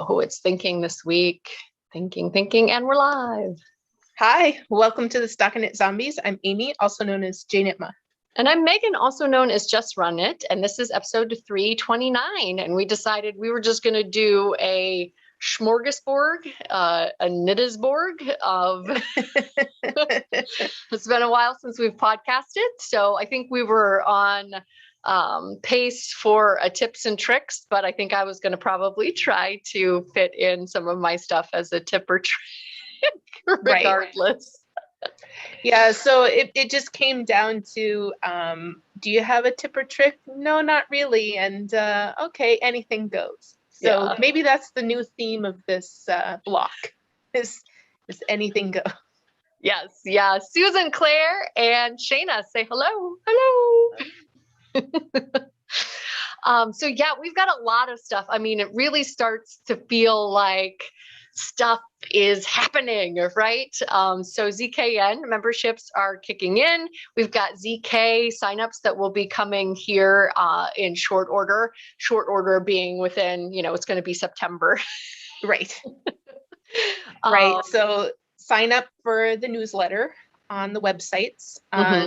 Oh, it's thinking this week. Thinking, and we're live. Hi, welcome to the StockinetteZombies. I'm Amy, also known as Janitma. And I'm Megan, also known as Just Run It. And this is episode 329. And we decided we were just going to do a smorgasbord, a knittisborg of. It's been a while since we've podcasted. So I think we were on pace for a tips and tricks, but I think I was going to probably try to fit in some of my stuff as a tip or trick regardless. Right. Yeah, so it just came down to, do you have a tip or trick? No, not really. And okay, anything goes. So maybe that's the new theme of this block, is anything go. Yes, yeah. Susan, Claire, and Shayna, say hello. Hello. So yeah, we've got a lot of stuff. I mean, it really starts to feel like stuff is happening, right? So ZKN memberships are kicking in. We've got ZK signups that will be coming here in short order. Short order being within, it's going to be September. Right. Right. So sign up for the newsletter on the websites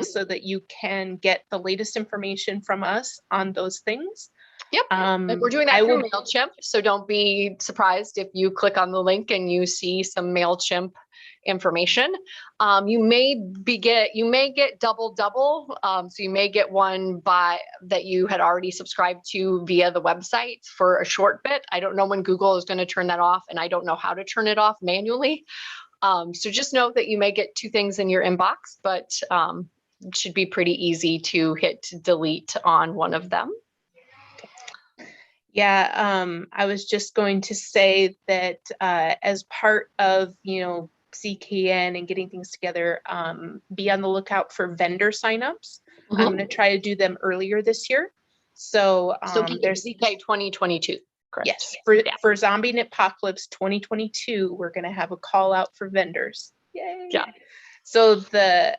so that you can get the latest information from us on those things. Yep. We're doing that through MailChimp. So don't be surprised if you click on the link and you see some MailChimp information. You may get double. So you may get one that you had already subscribed to via the website for a short bit. I don't know when Google is going to turn that off, and I don't know how to turn it off manually. So just know that you may get two things in your inbox, but it should be pretty easy to hit delete on one of them. Yeah, I was just going to say that as part of, CKN and getting things together, be on the lookout for vendor signups. I'm going to try to do them earlier this year. So there's ZK 2022. Correct. Yes, for Zombie Knitpocalypse 2022, we're going to have a call out for vendors. Yay! Yeah. So the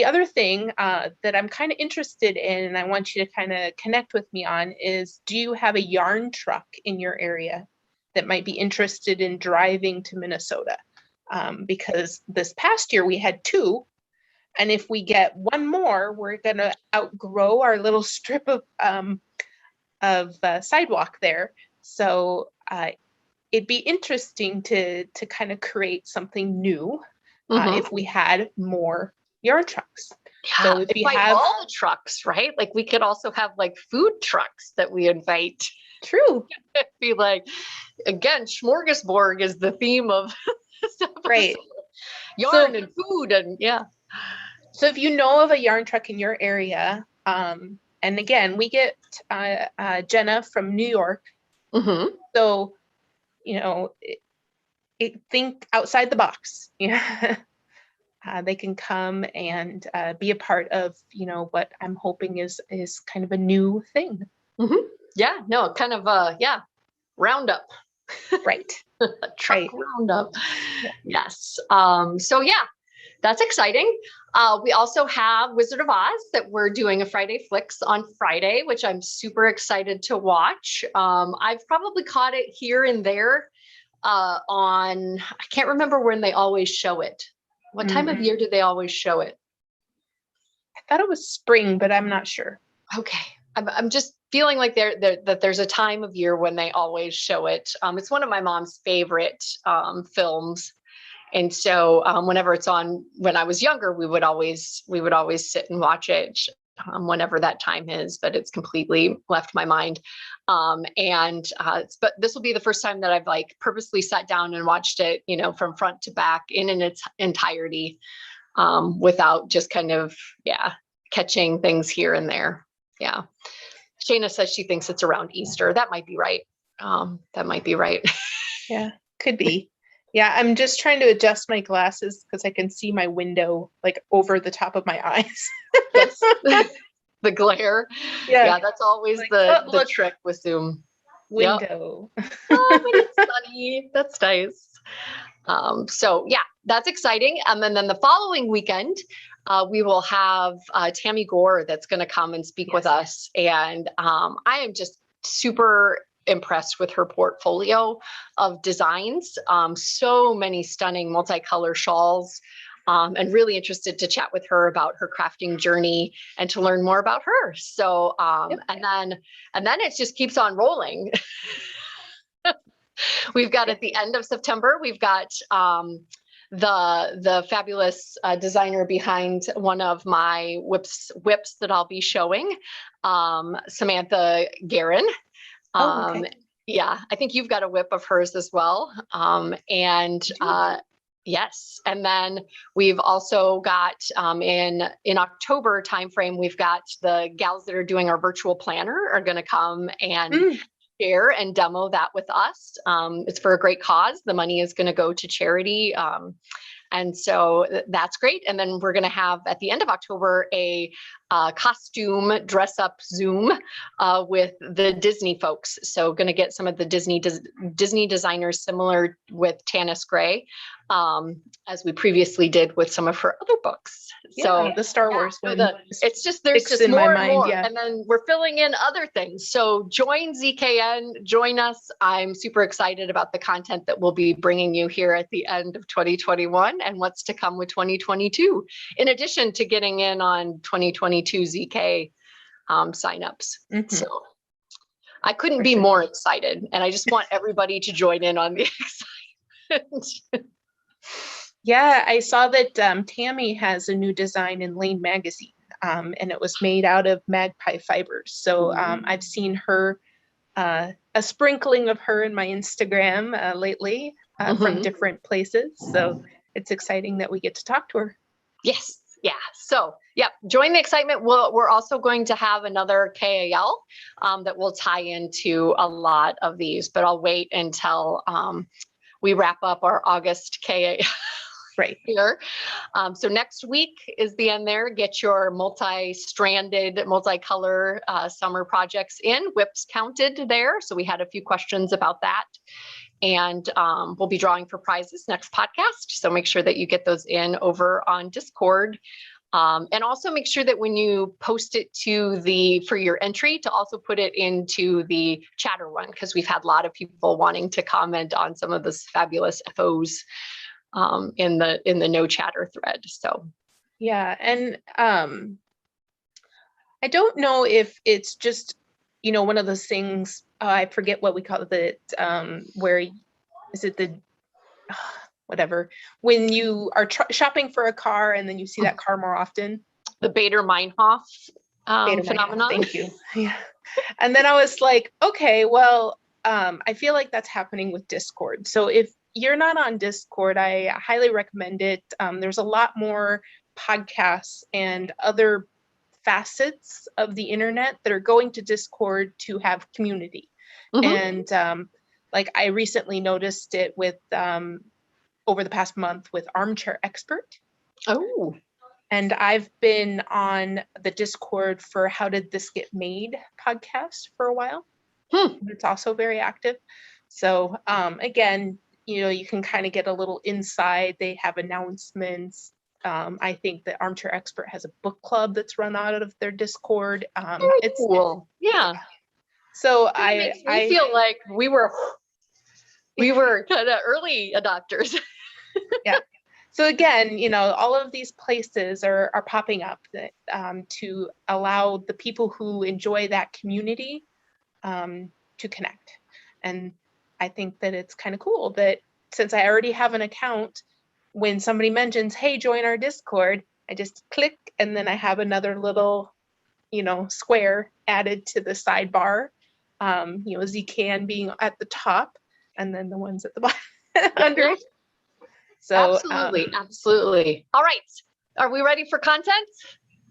other thing that I'm kind of interested in, and I want you to kind of connect with me on, is do you have a yarn truck in your area that might be interested in driving to Minnesota? Because this past year we had 2, and if we get one more, we're going to outgrow our little strip of sidewalk there. So it'd be interesting to kind of create something new. If we had more yarn trucks. Yeah, so if you have all the trucks, right? Like we could also have like food trucks that we invite. True. Be like, again, smorgasbord is the theme of this episode. Right. Yarn and food and yeah. So if you know of a yarn truck in your area, and again, we get Jenna from New York. So, think outside the box. Yeah, they can come and be a part of what I'm hoping is kind of a new thing. Yeah, no, kind of roundup. Right. Truck roundup. Yeah. Yes. So yeah, that's exciting. We also have Wizard of Oz that we're doing a Friday Flicks on Friday, which I'm super excited to watch. I've probably caught it here and there. I can't remember when they always show it. What time of year do they always show it? I thought it was spring, but I'm not sure. Okay. I'm just feeling like that there's a time of year when they always show it. It's one of my mom's favorite films. And so whenever it's on, when I was younger, we would always sit and watch it whenever that time is, but it's completely left my mind. But this will be the first time that I've like purposely sat down and watched it, from front to back in its entirety, without just kind of, catching things here and there. Yeah. Shayna says she thinks it's around Easter. That might be right. Yeah, could be. Yeah, I'm just trying to adjust my glasses because I can see my window like over the top of my eyes. Yes. The glare. Yeah, that's always like, the trick with Zoom. Window. Yep. Oh, but it's sunny. That's nice. So yeah, that's exciting. And then the following weekend, we will have Tammy Gore that's going to come and speak with us. And I am just super impressed with her portfolio of designs. So many stunning multicolor shawls. And really interested to chat with her about her crafting journey and to learn more about her. So, and then it just keeps on rolling. We've got at the end of September, we've got the fabulous designer behind one of my whips that I'll be showing, Samantha Guerin. Okay. Yeah, I think you've got a whip of hers as well. Yes, and then we've also got in October timeframe, we've got the gals that are doing our virtual planner are going to come and share and demo that with us. It's for a great cause. The money is going to go to charity. And so that's great. And then we're going to have at the end of October a costume dress up Zoom with the Disney folks. So going to get some of the Disney designers similar with Tanis Gray, as we previously did with some of her other books. Yeah, so the Star Wars one. It's just, there's just more and more. And then we're filling in other things. So join ZKN, join us. I'm super excited about the content that we'll be bringing you here at the end of 2021 and what's to come with 2022, in addition to getting in on 2022 ZK signups. So I couldn't be more excited. And I just want everybody to join in on the excitement. Yeah, I saw that Tammy has a new design in Lane magazine, and it was made out of magpie fibers. So I've seen her, a sprinkling of her in my Instagram lately from different places. So it's exciting that we get to talk to her. Yes. Yeah. So, join the excitement. We're also going to have another KAL that will tie into a lot of these, but I'll wait until we wrap up our August KAL. Right here. So next week is the end there. Get your multi-stranded, multicolor summer projects in. Whips counted there. So we had a few questions about that. And we'll be drawing for prizes next podcast. So make sure that you get those in over on Discord. And also make sure that when you post it for your entry, to also put it into the chatter one, because we've had a lot of people wanting to comment on some of this fabulous FOs in the no chatter thread. So yeah, and I don't know if it's just, one of those things, I forget what we call it, where is it whatever, when you are shopping for a car and then you see that car more often, the Bader-Meinhof phenomenon. Thank you. Yeah. And then I was like, okay, well, I feel like that's happening with Discord. So if you're not on Discord, I highly recommend it. There's a lot more podcasts and other facets of the internet that are going to Discord to have community. And like I recently noticed it with over the past month with Armchair Expert. Oh. And I've been on the Discord for How Did This Get Made podcast for a while. It's also very active. So again, you can kind of get a little insight. They have announcements. I think the Armchair Expert has a book club that's run out of their Discord. It's cool. Yeah. So I feel like we were kind of early adopters. Yeah. So again, all of these places are popping up that, to allow the people who enjoy that community to connect. And I think that it's kind of cool that since I already have an account, when somebody mentions, hey, join our Discord, I just click and then I have another little, square added to the sidebar, ZKN being at the top and then the ones at the bottom under. So absolutely. All right. Are we ready for content?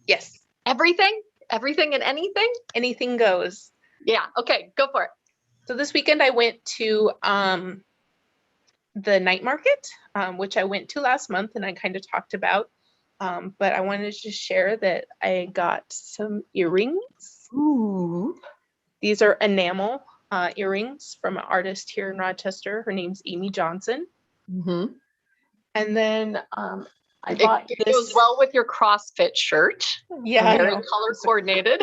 Yes. Everything and anything? Anything goes. Yeah. Okay. Go for it. So this weekend I went to the night market, which I went to last month and I kind of talked about. But I wanted to share that I got some earrings. Ooh. These are enamel earrings from an artist here in Rochester. Her name's Amy Johnson. Mm-hmm. And then I bought it goes well with your CrossFit shirt. Yeah. Very color coordinated.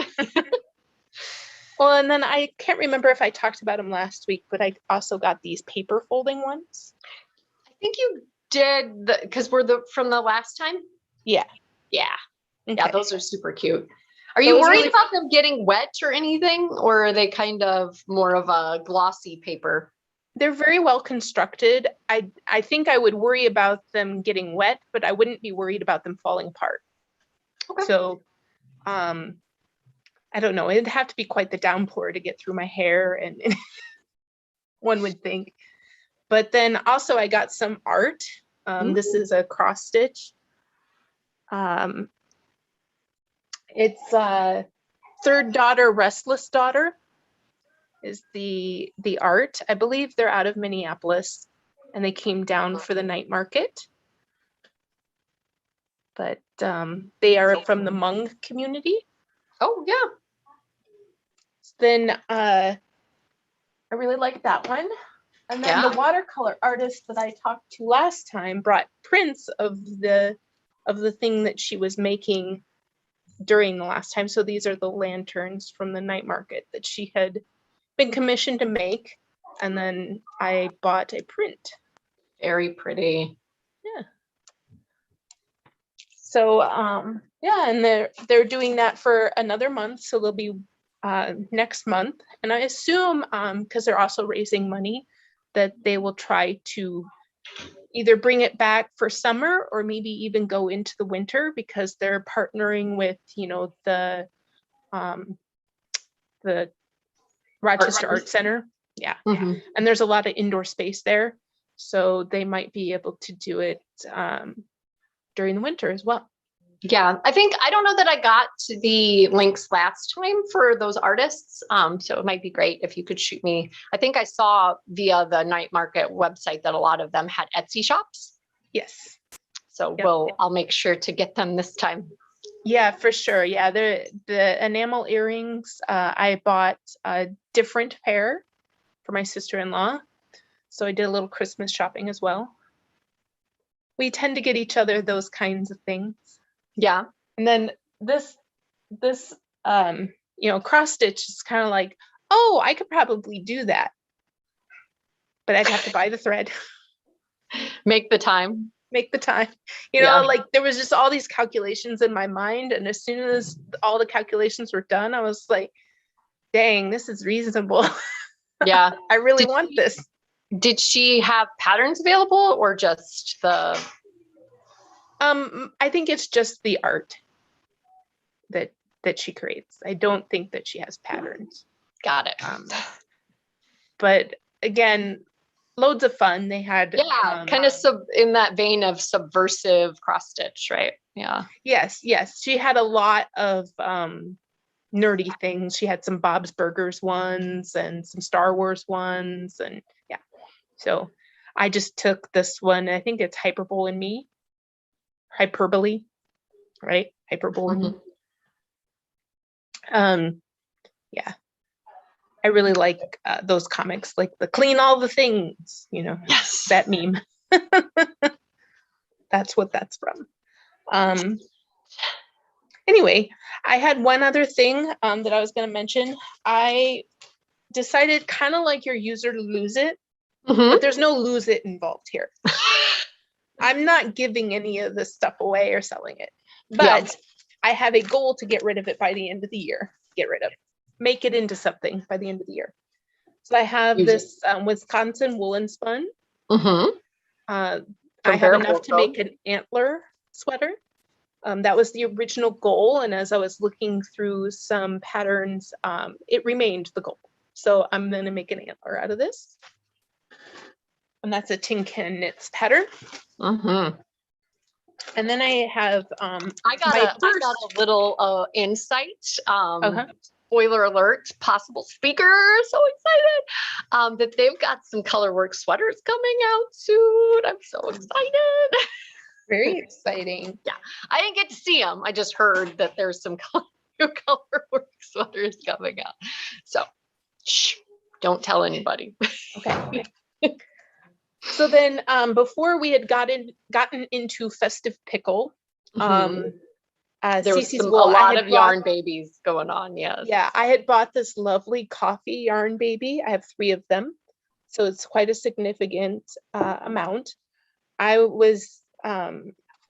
Well, and then I can't remember if I talked about them last week, but I also got these paper folding ones. I think you did, because from the last time? Yeah. Yeah. Okay. Yeah, those are super cute. Are you worried about them getting wet or anything? Or are they kind of more of a glossy paper? They're very well constructed. I think I would worry about them getting wet, but I wouldn't be worried about them falling apart. Okay. So, I don't know. It'd have to be quite the downpour to get through my hair, and one would think. But then also I got some art. This is a cross stitch. It's Third Daughter, Restless Daughter is the art. I believe they're out of Minneapolis, and they came down for the night market. But they are from the Hmong community. Oh, yeah. Then I really like that one. And then the watercolor artist that I talked to last time brought prints of the thing that she was making during the last time. So these are the lanterns from the night market that she had been commissioned to make. And then I bought a print. Very pretty. Yeah. So yeah, and they're doing that for another month. So they'll be next month. And I assume because they're also raising money, that they will try to either bring it back for summer or maybe even go into the winter, because they're partnering with, the Rochester Art Center. Yeah. Mm-hmm. And there's a lot of indoor space there. So they might be able to do it during the winter as well. Yeah, I don't know that I got to the links last time for those artists. So it might be great if you could shoot me. I think I saw via the night market website that a lot of them had Etsy shops. Yes. So I'll make sure to get them this time. Yeah, for sure. Yeah, the enamel earrings, I bought a different pair for my sister-in-law. So I did a little Christmas shopping as well. We tend to get each other those kinds of things. Yeah. And then this cross stitch is kind of like, oh, I could probably do that, but I'd have to buy the thread. Make the time. Like there was just all these calculations in my mind. And as soon as all the calculations were done, I was like, dang, this is reasonable. Yeah. I really want this. Did she have patterns available or just the... I think it's just the art that she creates. I don't think that she has patterns. Got it. But again, loads of fun. They had kind of in that vein of subversive cross stitch, right? Yeah. Yes. She had a lot of nerdy things. She had some Bob's Burgers ones and some Star Wars ones, and yeah. So I just took this one. I think it's Hyperbole, right? Hyperbole. Mm-hmm. Yeah. I really like those comics, like the clean all the things, Yes. That meme. That's what that's from. Anyway, I had one other thing that I was going to mention. I decided, kind of like your user to lose it, but there's no lose it involved here. I'm not giving any of this stuff away or selling it, but I have a goal to get rid of it by the end of the year. Make it into something by the end of the year. So I have this Wisconsin woolen spun. I have enough to make an antler sweater. That was the original goal. And as I was looking through some patterns, it remained the goal. So I'm going to make an antler out of this. And that's a Tin Can Knits pattern. And then I have I got a little insight. Spoiler alert, possible speaker, so excited that they've got some colorwork sweaters coming out soon. I'm so excited. Very exciting. Yeah, I didn't get to see them. I just heard that there's some new colorwork sweaters coming out. So shh, don't tell anybody. Okay. So then before we had gotten into festive pickle, There was Cece's a wool. lot of yarn babies going on, yes. Yeah, I had bought this lovely coffee yarn baby. I have 3 of them, so it's quite a significant amount. I was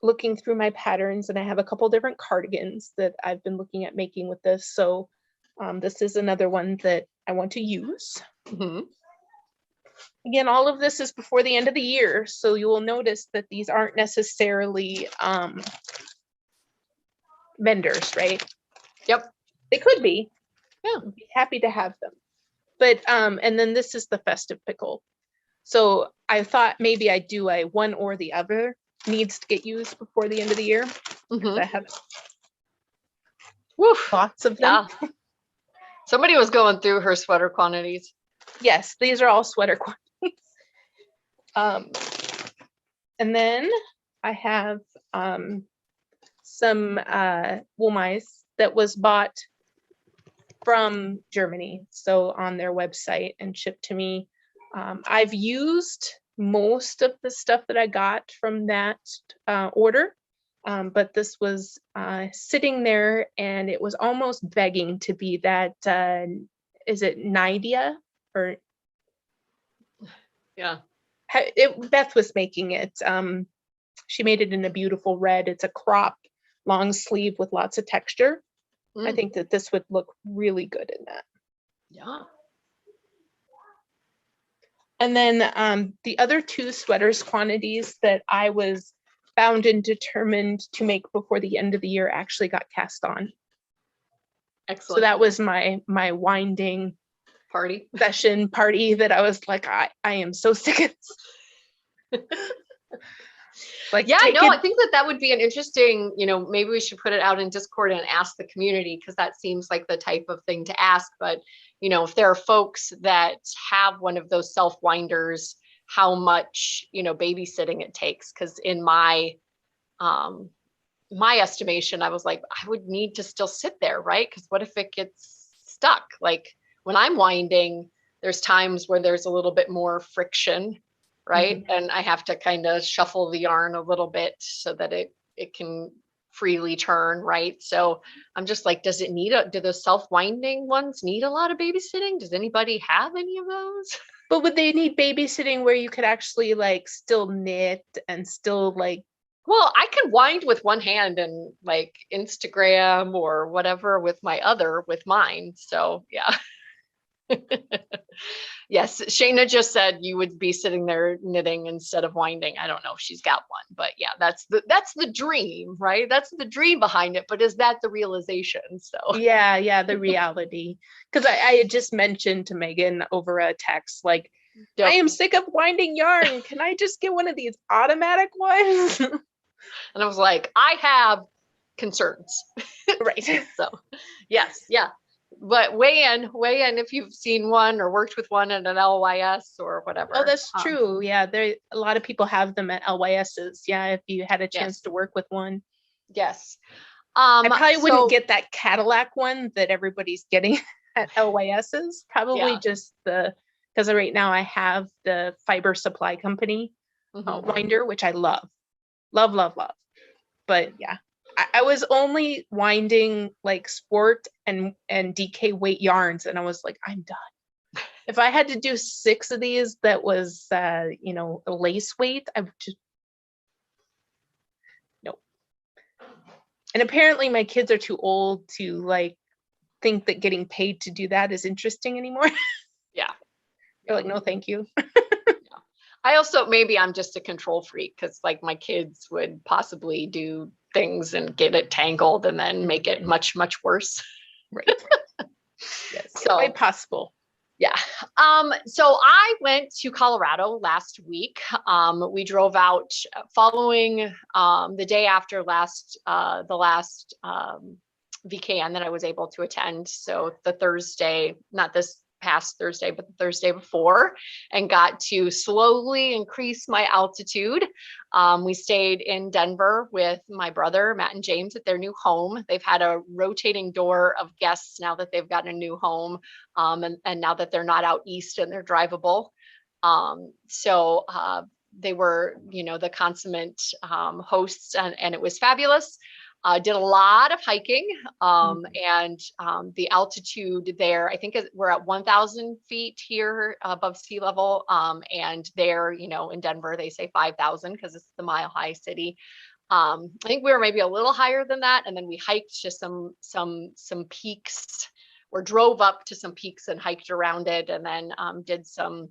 looking through my patterns, and I have a couple different cardigans that I've been looking at making with this. So this is another one that I want to use. Again, all of this is before the end of the year, so you will notice that these aren't necessarily vendors, right? Yep. They could be. Yeah. I'd be happy to have them. But and then this is the festive pickle. So I thought maybe I'd do a one or the other needs to get used before the end of the year. I have lots of them. Yeah. Somebody was going through her sweater quantities. Yes, these are all sweater quantities. And then I have some wool mice that was bought from Germany, so on their website and shipped to me. I've used most of the stuff that I got from that order, but this was sitting there and it was almost begging to be that, is it Nidia or? Yeah. Beth was making it. She made it in a beautiful red. It's a crop long sleeve with lots of texture. I think that this would look really good in that. Yeah. And then the other 2 sweaters quantities that I was bound and determined to make before the end of the year actually got cast on. Excellent. So that was my winding party that I was like, I am so sick of this. Like, yeah, no, I think that would be an interesting, maybe we should put it out in Discord and ask the community, because that seems like the type of thing to ask. But, if there are folks that have one of those self-winders, how much, babysitting it takes. Because in my estimation, I was like, I would need to still sit there, right? Because what if it gets stuck? Like when I'm winding, there's times where there's a little bit more friction, right? And I have to kind of shuffle the yarn a little bit so that it can freely turn, right? So I'm just like, do the self-winding ones need a lot of babysitting? Does anybody have any of those? But would they need babysitting where you could actually like still knit and still like? Well, I can wind with one hand and like Instagram or whatever with mine. So yeah. Yes, Shayna just said you would be sitting there knitting instead of winding. I don't know if she's got one, but yeah, that's the dream, right? That's the dream behind it. But is that the realization? So yeah, the reality. Because I had just mentioned to Megan over a text, like, I am sick of winding yarn. Can I just get one of these automatic ones? And I was like, I have concerns. Right. So yes, yeah. But weigh in if you've seen one or worked with one at an LYS or whatever. Oh, that's true. Yeah, a lot of people have them at LYSs. Yeah, if you had a chance to work with one. Yes. I probably wouldn't get that Cadillac one that everybody's getting at LYSs. Probably just because right now I have the Fiber Supply Company winder, which I love. Love. But yeah. I was only winding like sport and DK weight yarns, and I was like, I'm done. If I had to do 6 of these, that was a lace weight, I would just nope. And apparently, my kids are too old to like think that getting paid to do that is interesting anymore. Yeah, they're like, no, thank you. I also, maybe I'm just a control freak, because like my kids would possibly do things and get it tangled and then make it much worse. Right. Yes, so quite possible. Yeah. So I went to Colorado last week. We drove out following the day after the last VKN that I was able to attend. So the Thursday, not this past Thursday, but the Thursday before, and got to slowly increase my altitude. We stayed in Denver with my brother, Matt and James, at their new home. They've had a rotating door of guests now that they've got a new home, and now that they're not out east and they're drivable. So they were, the consummate hosts, and it was fabulous. Did a lot of hiking, and the altitude there, I think we're at 1,000 feet here above sea level, and there, you know, in Denver, they say 5,000 because it's the Mile High city. I think we were maybe a little higher than that, and then we hiked to some peaks, or drove up to some peaks and hiked around it, and then did some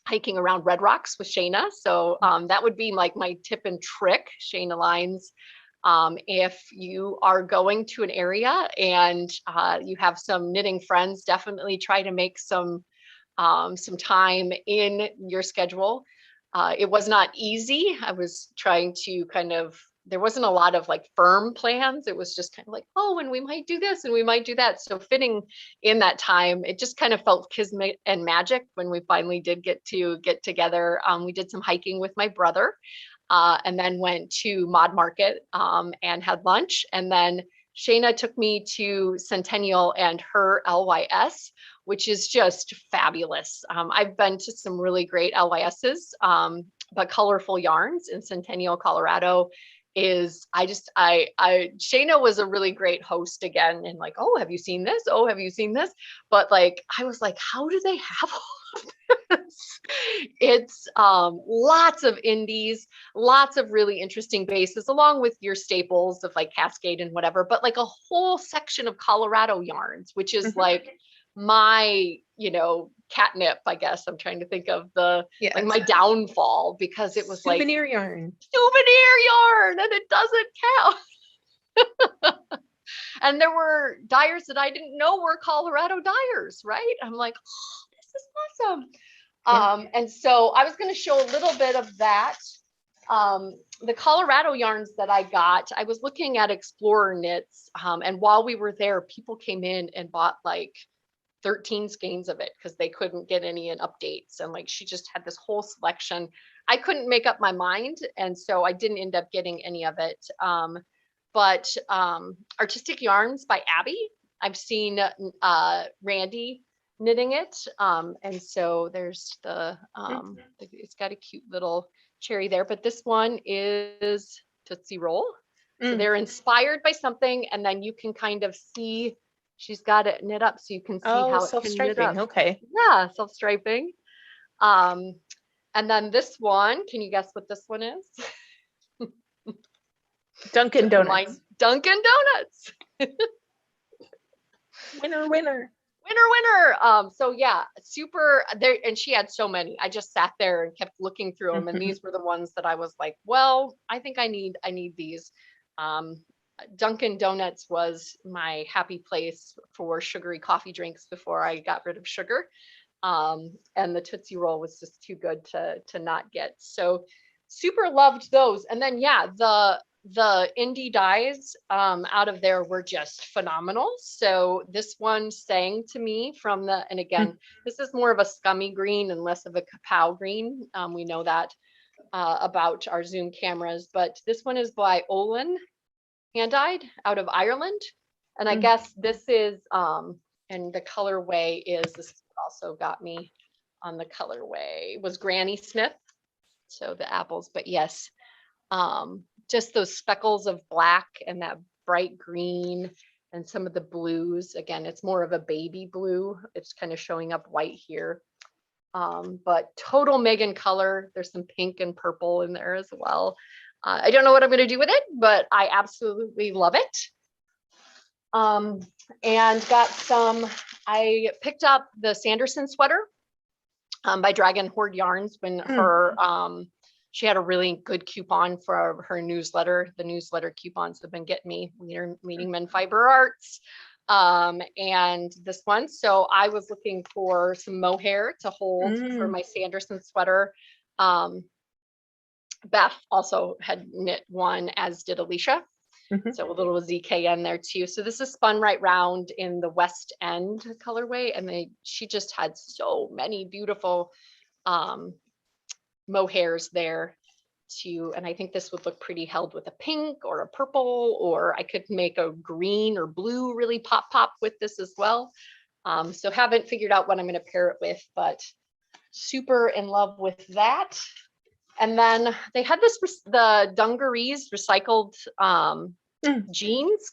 hiking around Red Rocks with Shayna. So that would be like my tip and trick, Shayna Lines. If you are going to an area and you have some knitting friends, definitely try to make some time in your schedule. It was not easy. I was trying to there wasn't a lot of like firm plans. It was just kind of like, oh, and we might do this and we might do that. So fitting in that time, it just kind of felt kismet and magic when we finally did get together. We did some hiking with my brother, and then went to Mod Market and had lunch. And then Shayna took me to Centennial and her LYS, which is just fabulous. I've been to some really great LYSs, but Colorful Yarns in Centennial, Colorado is, Shayna was a really great host again, and like, oh, have you seen this? Oh, have you seen this? But like, I was like, how do they have all of this? It's lots of indies, lots of really interesting bases, along with your staples of like Cascade and whatever, but like a whole section of Colorado yarns, which is like my, you know, catnip, I guess. I'm trying to think of like my downfall, because it was souvenir like yarn, and it doesn't count. And there were dyers that I didn't know were Colorado dyers, right? I'm like, oh, this is awesome. And so I was going to show a little bit of that. The Colorado yarns that I got, I was looking at Explorer Knits, and while we were there, people came in and bought like 13 skeins of it because they couldn't get any in updates. And like, she just had this whole selection. I couldn't make up my mind, and so I didn't end up getting any of it. But Artistic Yarns by Abby, I've seen Randy knitting it. And so there's it's got a cute little cherry there, but this one is Tootsie Roll. So they're inspired by something, and then you can kind of see she's got it knit up, so you can see how it can knit up. Okay. Yeah, self-striping. And then this one, can you guess what this one is? Dunkin' Donuts. Dunkin' Donuts. Winner. So yeah, super there. And she had so many. I just sat there and kept looking through them. And these were the ones that I was like, well, I think I need these. Dunkin' Donuts was my happy place for sugary coffee drinks before I got rid of sugar. And the Tootsie Roll was just too good to not get. So super loved those. And then, yeah, the indie dyes out of there were just phenomenal. So this one sang to me from and again, this is more of a scummy green and less of a kapow green. We know that about our Zoom cameras, but this one is by Olin hand-dyed out of Ireland. And I guess this is, and the colorway is, this also got me on the colorway, was Granny Smith. So the apples, but yes, just those speckles of black and that bright green and some of the blues. Again, it's more of a baby blue. It's kind of showing up white here. But total Megan color. There's some pink and purple in there as well. I don't know what I'm going to do with it, but I absolutely love it. And got I picked up the Sanderson sweater by Dragon Hoard Yarns when she had a really good coupon for her newsletter. The newsletter coupons have been getting me Leading Men Fiber Arts. And this one. So I was looking for some mohair to hold for my Sanderson sweater. Beth also had knit one, as did Alicia. So a little ZKN there too. So this is spun right round in the West End colorway. And she just had so many beautiful mohairs there too. And I think this would look pretty held with a pink or a purple, or I could make a green or blue really pop with this as well. So haven't figured out what I'm going to pair it with, but super in love with that. And then they had the dungarees recycled jeans,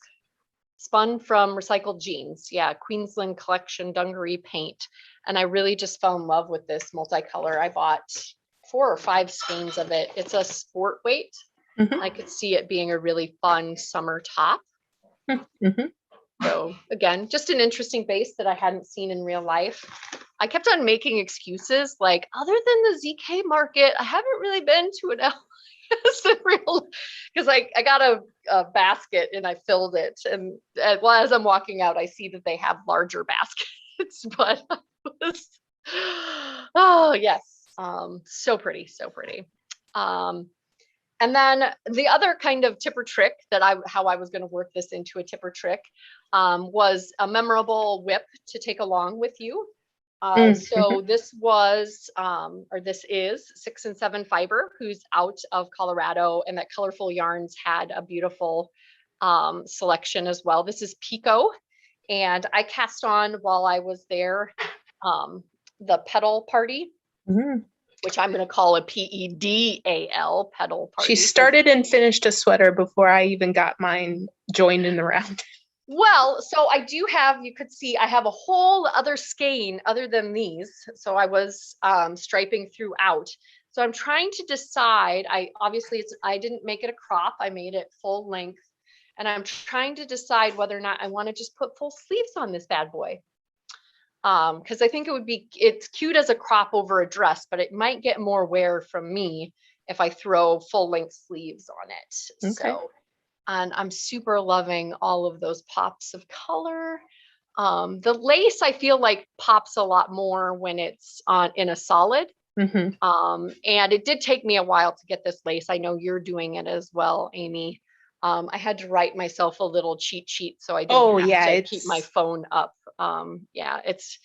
spun from recycled jeans. Yeah, Queensland Collection dungaree paint. And I really just fell in love with this multicolor. I bought 4 or 5 skeins of it. It's a sport weight. I could see it being a really fun summer top. So again, just an interesting base that I hadn't seen in real life. I kept on making excuses like, other than the ZK market, I haven't really been to an real, because I got a basket and I filled it. And well, as I'm walking out, I see that they have larger baskets, but oh yes, so pretty, so pretty. And then the other kind of tipper trick that how I was going to work this into a tipper trick was a memorable whip to take along with you. So this was, or this is 6 and 7 Fiber, who's out of Colorado, and that Colorful Yarns had a beautiful selection as well. This is Pico, and I cast on while I was there the Pedal Party, which I'm going to call a PEDAL, Pedal Party. She started and finished a sweater before I even got mine joined in the round. Well, so I do have, you could see, I have a whole other skein other than these. So I was striping throughout. So I'm trying to decide, I didn't make it a crop, I made it full length. And I'm trying to decide whether or not I want to just put full sleeves on this bad boy. Because I think it's cute as a crop over a dress, but it might get more wear from me if I throw full length sleeves on it. Okay. So, and I'm super loving all of those pops of color. The lace, I feel like pops a lot more when it's in a solid. And it did take me a while to get this lace. I know you're doing it as well, Amy. I had to write myself a little cheat sheet so I didn't have to keep my phone up. Yeah, it's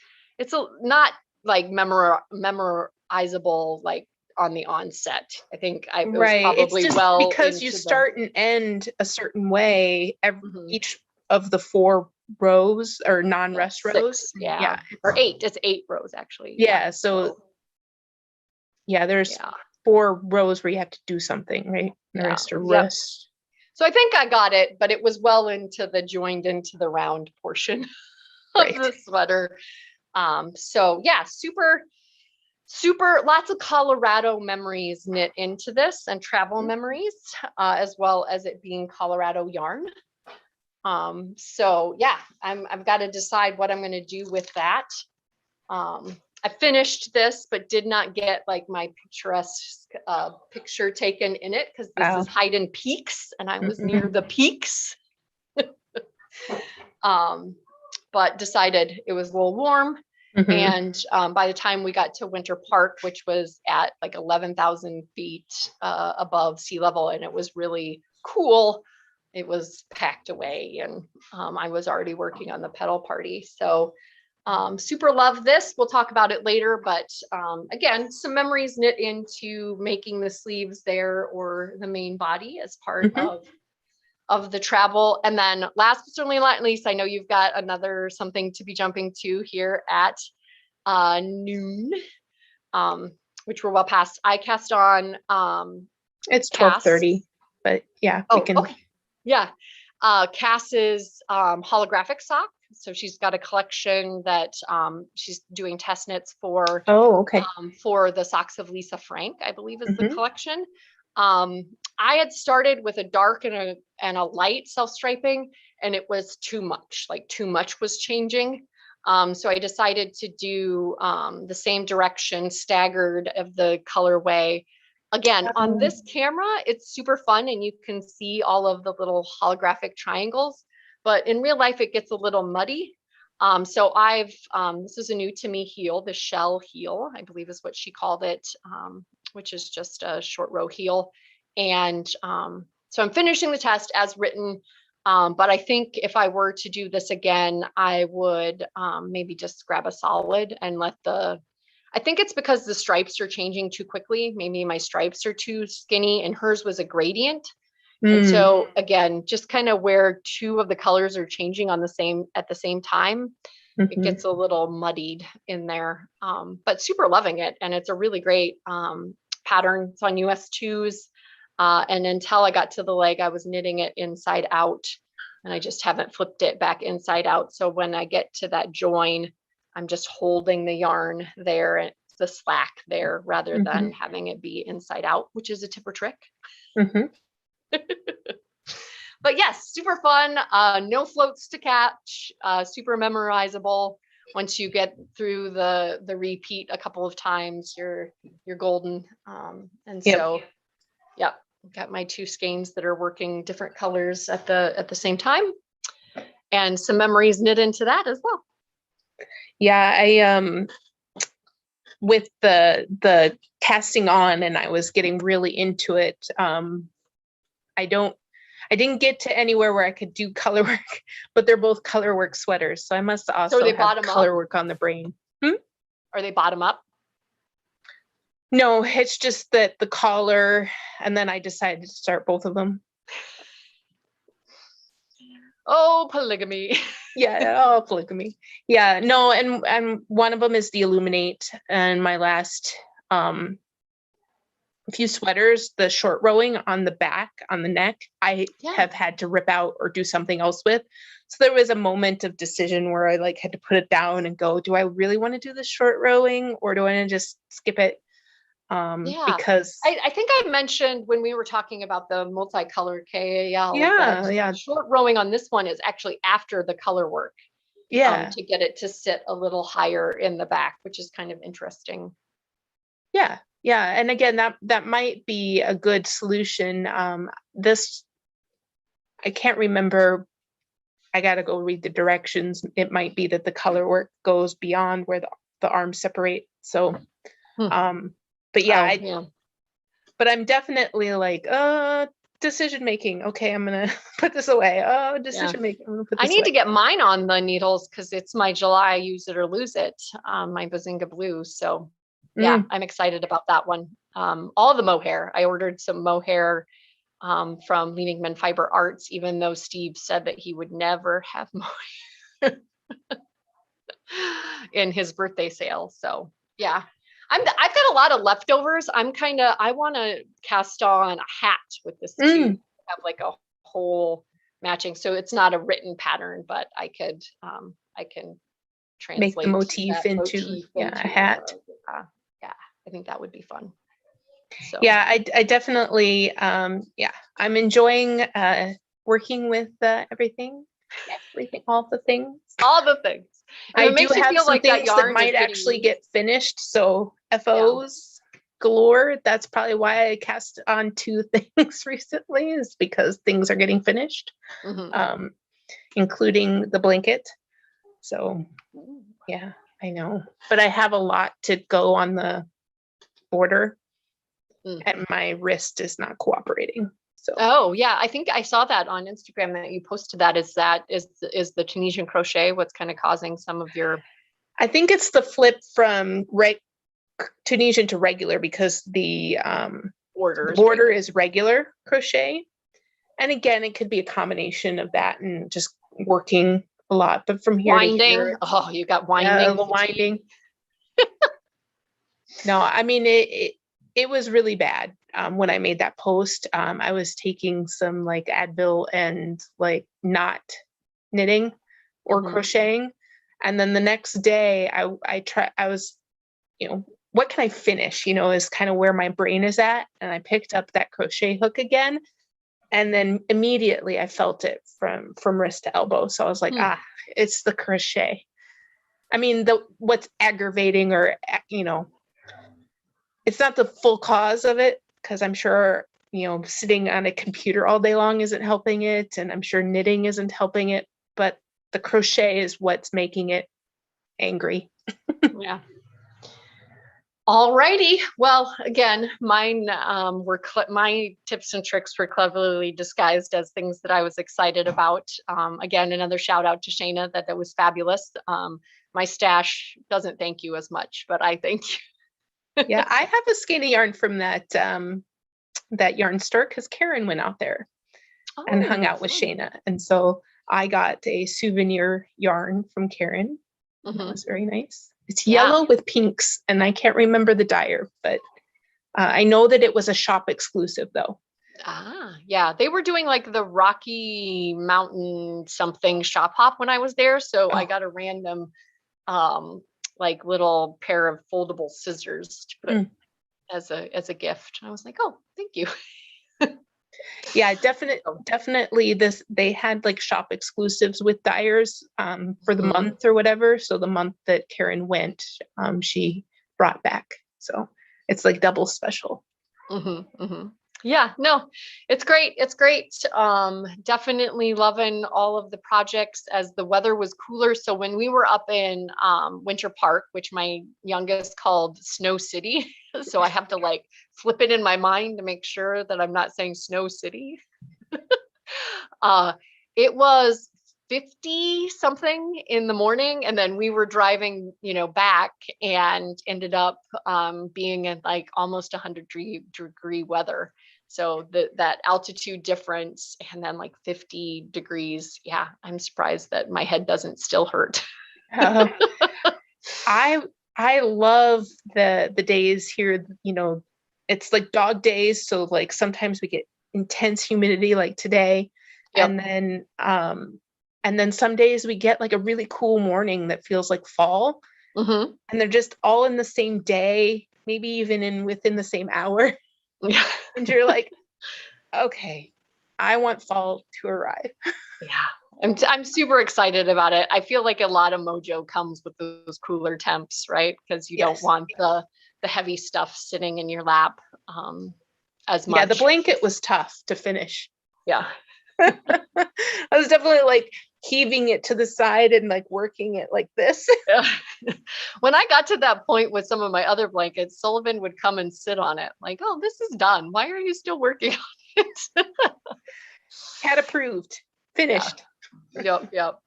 not like memorizable like on the onset. I think it was probably it's just because you start and end a certain way each of the 4 rows or non-rest rows. Yeah, or 8. It's 8 rows actually. Yeah, so there's 4 rows where you have to do something, right? The rest are rest. So I think I got it, but it was well into the joined into the round portion of the sweater. So yeah, super lots of Colorado memories knit into this, and travel memories, as well as it being Colorado yarn. So yeah, I've got to decide what I'm going to do with that. I finished this, but did not get like my picturesque picture taken in it, because this is Hayden Peaks, and I was near the peaks. But decided it was a little warm. And by the time we got to Winter Park, which was at like 11,000 feet above sea level, and it was really cool, it was packed away, and I was already working on the Pedal Party. So super love this. We'll talk about it later, but again, some memories knit into making the sleeves there or the main body as part of the travel. And then last but certainly not least, I know you've got something to be jumping to here at noon, which we're well past. I cast on it's 12:30, but yeah, we can. Okay. Yeah. Cass's holographic sock. So she's got a collection that she's doing test knits for. For the Socks of Lisa Frank, I believe is the collection. I had started with a dark and a light self-striping, and it was too much. Like too much was changing. So I decided to do the same direction, staggered of the colorway. Again, on this camera, it's super fun, and you can see all of the little holographic triangles. But in real life, it gets a little muddy. So this is a new to me heel, the shell heel, I believe is what she called it, which is just a short row heel. And so I'm finishing the test as written. But I think if I were to do this again, I would maybe just grab a solid and I think it's because the stripes are changing too quickly. Maybe my stripes are too skinny, and hers was a gradient. And so again, just kind of where 2 of the colors are changing at the same time, it gets a little muddied in there, but super loving it. And it's a really great pattern. It's on US 2s. And until I got to the leg, I was knitting it inside out, and I just haven't flipped it back inside out. So when I get to that join, I'm just holding the yarn there and the slack there rather than having it be inside out, which is a tip or trick. But yes, super fun. No floats to catch, super memorizable. Once you get through the repeat a couple of times, you're golden. And so, yeah, got my 2 skeins that are working different colors at the same time, and some memories knit into that as well. Yeah, I with the casting on, and I was getting really into it. I didn't get to anywhere where I could do color work, but they're both color work sweaters. So I must also have color work on the brain. Are they bottom up? No, it's just that the collar, and then I decided to start both of them. Oh, polygamy. Yeah, oh, polygamy. Yeah, no, and one of them is the Illuminate, and my last few sweaters, the short rowing on the back, on the neck, I have had to rip out or do something else with. So there was a moment of decision where I like had to put it down and go, do I really want to do the short rowing, or do I want to just skip it? Because I think I mentioned when we were talking about the multicolor KAL, that short rowing on this one is actually after the color work. To get it to sit a little higher in the back, which is kind of interesting. Yeah, and again, that might be a good solution. This, I can't remember. I got to go read the directions. It might be that the color work goes beyond where the arms separate. So, but yeah, but I'm definitely like, decision making. Okay, I'm gonna put this away. Oh, decision making. I'm gonna put this I need to get mine on the needles because it's my July use it or lose it. My Bazinga Blue. So yeah, I'm excited about that one. All the mohair. I ordered some mohair from Leading Men Fiber Arts, even though Steve said that he would never have mohair in his birthday sale. So yeah, I've got a lot of leftovers. I want to cast on a hat with this too. Have like a whole matching. So it's not a written pattern, but I can translate make the motif into a hat. I think that would be fun. So yeah, I definitely I'm enjoying working with everything, all the things. And I do have some like things that might actually get finished. So FOs galore. That's probably why I cast on 2 things recently, is because things are getting finished, including the blanket. So yeah, I know, but I have a lot to go on the border, and my wrist is not cooperating. So I think I saw that on Instagram that you posted that. Is the Tunisian crochet what's kind of causing some of your? I think it's the flip from Tunisian to regular, because the border is regular crochet, and again, it could be a combination of that and just working a lot. But from here winding, to here, you got winding. The winding. No, I mean it was really bad. When I made that post, I was taking some like Advil and like not knitting or crocheting, and then the next day I was, what can I finish? Is kind of where my brain is at, and I picked up that crochet hook again, and then immediately I felt it from wrist to elbow. So I was like, it's the crochet. I mean, what's aggravating, or it's not the full cause of it, because I'm sure, sitting on a computer all day long isn't helping it, and I'm sure knitting isn't helping it, but the crochet is what's making it angry. Yeah. Alrighty. Well, again, mine my tips and tricks were cleverly disguised as things that I was excited about. Again, another shout out to Shayna, that was fabulous. My stash doesn't thank you as much, but I thank you. Yeah, I have a skein of yarn from that yarn store, because Karen went out there and hung out with Shayna, and so I got a souvenir yarn from Karen. That was very nice. It's yellow with pinks, and I can't remember the dyer, but I know that it was a shop exclusive though. Yeah, they were doing like the Rocky Mountain something shop hop when I was there, so I got a random like little pair of foldable scissors to put as a gift. I was like, oh, thank you. Yeah, definitely they had like shop exclusives with dyers for the month or whatever. So the month that Karen went, she brought back. So it's like double special. Yeah, no, it's great. It's great. Definitely loving all of the projects as the weather was cooler. So when we were up in Winter Park, which my youngest called Snow City, so I have to like flip it in my mind to make sure that I'm not saying Snow City. It was 50 something in the morning, and then we were driving, back, and ended up being in like almost 100-degree weather. So that altitude difference, and then like 50 degrees. Yeah, I'm surprised that my head doesn't still hurt. I love the days here. It's like dog days, so like sometimes we get intense humidity like today. Yep. And then some days we get like a really cool morning that feels like fall. And they're just all in the same day, maybe even within the same hour. Yeah. And you're like, okay, I want fall to arrive. Yeah. I'm super excited about it. I feel like a lot of mojo comes with those cooler temps, right? Because you don't want the heavy stuff sitting in your lap as much. Yeah, the blanket was tough to finish. Yeah. I was definitely like heaving it to the side and like working it like this. When I got to that point with some of my other blankets, Sullivan would come and sit on it like, oh, this is done. Why are you still working on it? Cat approved. Finished. Yeah. Yep.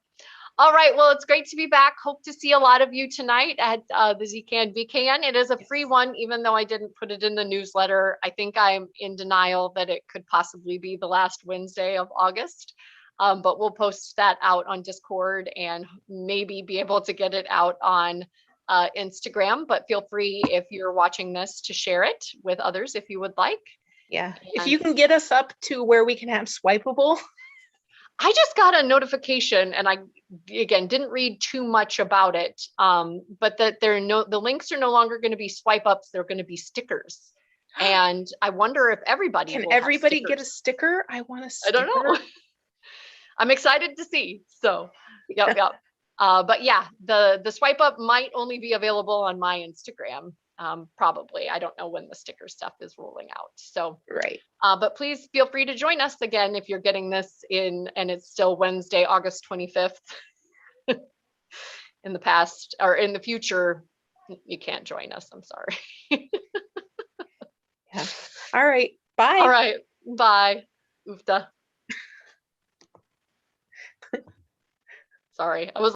All right. Well, it's great to be back. Hope to see a lot of you tonight at the ZCAN VCAN. It is a free one, even though I didn't put it in the newsletter. I think I'm in denial that it could possibly be the last Wednesday of August. But we'll post that out on Discord and maybe be able to get it out on Instagram. But feel free, if you're watching this, to share it with others if you would like. Yeah. If you can get us up to where we can have swipeable. I just got a notification, and I, again, didn't read too much about it, but that the links are no longer going to be swipe ups. They're going to be stickers. And I wonder if everybody can everybody get a sticker? I want a sticker. I don't know. I'm excited to see. So, yep. But yeah, the swipe up might only be available on my Instagram. Probably. I don't know when the sticker stuff is rolling out. So, right. But please feel free to join us again if you're getting this in, and it's still Wednesday, August 25th. In the past or in the future, you can't join us. I'm sorry. Yeah. All right. Bye. All right. Bye. Oofta. Sorry. I was